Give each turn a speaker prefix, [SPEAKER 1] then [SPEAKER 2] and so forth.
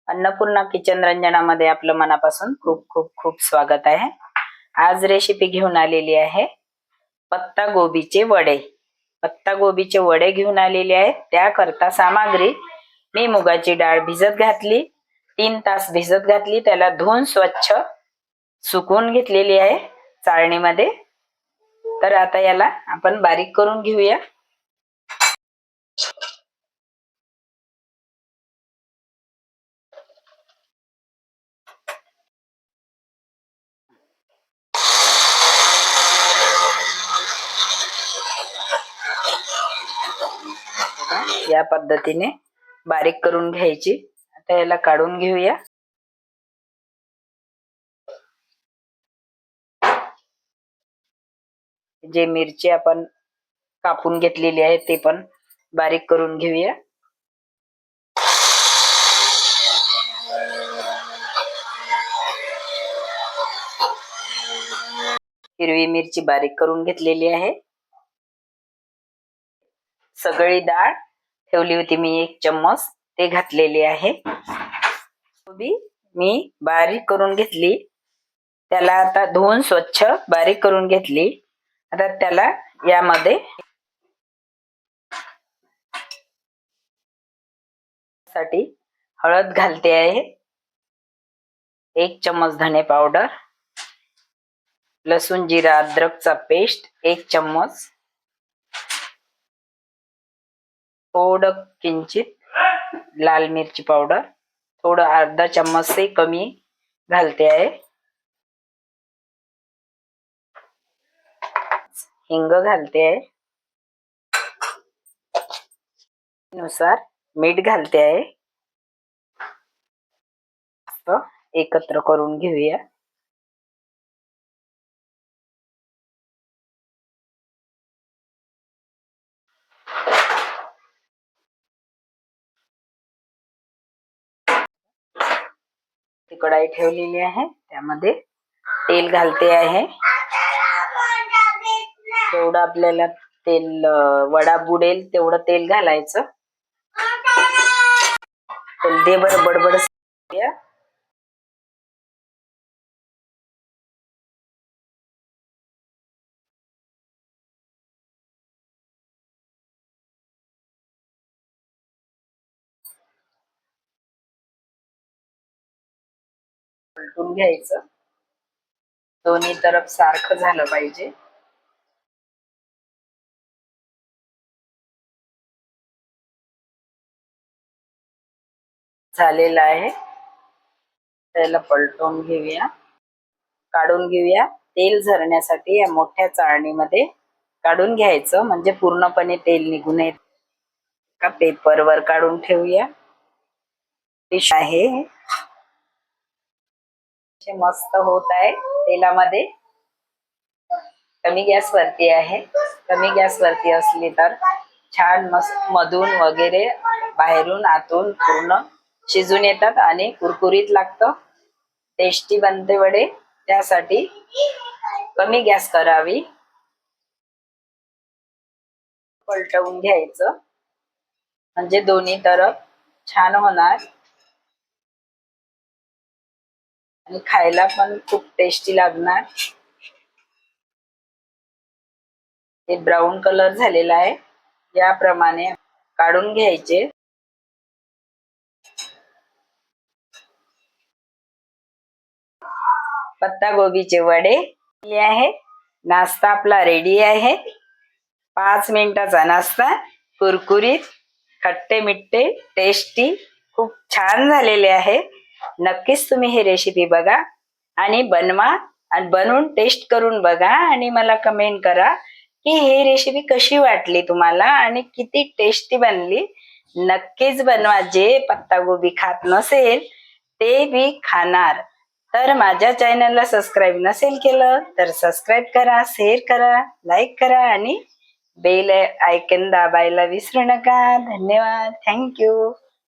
[SPEAKER 1] Annapurna kitchen रंजनामध्ये आपलं मनापासून खूप खूप खूप स्वागत आहे। आज रेसिपी घेऊन आलेली आहे पत्ता गोबीचे वडे। पत्ता गोबीचे वडे घेऊन आलेले आहेत। त्याकरता सामग्री, मी मुगाची डाळ भिजत घातली, 3 तास भिजत घातली, त्याला धुवून स्वच्छ सुकवून घेतलेली आहे चाळणीमध्ये। तर आता याला आपण बारीक करून घेऊया। या पद्धतीने बारीक करून घ्यायची। आता याला काढून घेऊया। जे मिरची आपण कापून घेतलेली आहे ते पण बारीक करून घेऊया। हिरवी मिरची बारीक करून घेतलेली आहे। सगळी डाळ ठेवली होती मी 1 चम्मच, ते घातलेली आहे। गोबी मी बारीक करून घेतली, त्याला आता धुवून स्वच्छ बारीक करून घेतली। आता त्याला यामध्ये साठी हळद घालते आहे, 1 चम्मच धने पावडर, लसूण जिरा अद्रकचा पेस्ट 1 चम्मच, थोडं किंचित लाल मिरची पावडर, थोडं अर्धा चम्मच से कमी घालते आहे, हिंग घालते आहे, नुसार मीठ घालते आहे। एकत्र करून घेऊया। कढाई ठेवलेली आहे, त्यामध्ये तेल घालते आहे। तेवढं आपल्याला तेल वडा बुडेल तेवढं तेल घालायचं। तेल दे बरं बडबड। पलटून घ्यायचं, दोन्ही तरफ सारखं झालं पाहिजे। झालेलं आहे, त्याला पलटून घेऊया, काढून घेऊया। तेल झरण्यासाठी या मोठ्या चाळणीमध्ये काढून घ्यायचं, म्हणजे पूर्णपणे तेल निघून येत। का पेपरवर काढून ठेवूया। फिश आहे मस्त होत आहे तेलामध्ये। कमी गॅस वरती आहे, कमी गॅस वरती असली तर छान मस्त मधून वगैरे बाहेरून आतून पूर्ण शिजून येतात आणि कुरकुरीत लागतं, टेस्टी बनते वडे। त्यासाठी कमी गॅस करावी, पलटवून घ्यायचं, म्हणजे दोन्ही तरफ छान होणार आणि खायला पण खूप टेस्टी लागणार। हे ब्राऊन कलर झालेला आहे, याप्रमाणे काढून घ्यायचे। पत्ता गोबीचे वडे आहे। नाश्ता आपला रेडी आहे। 5 मिनिटाचा नाश्ता, कुरकुरीत, खट्टे मिठ्ठे, टेस्टी, खूप छान झालेले आहे। नक्कीच तुम्ही ही रेसिपी बघा आणि बनवा, आणि बनवून टेस्ट करून बघा आणि मला कमेंट करा की ही रेसिपी कशी वाटली तुम्हाला आणि किती टेस्टी बनली। नक्कीच बनवा, जे पत्ता गोबी खात नसेल ते बी खाणार। तर माझ्या चॅनलला सबस्क्राईब नसेल केलं तर सबस्क्राईब करा, शेअर करा, लाईक करा आणि बेल आयकॉन दाबायला विसरू नका। धन्यवाद, थँक्यू।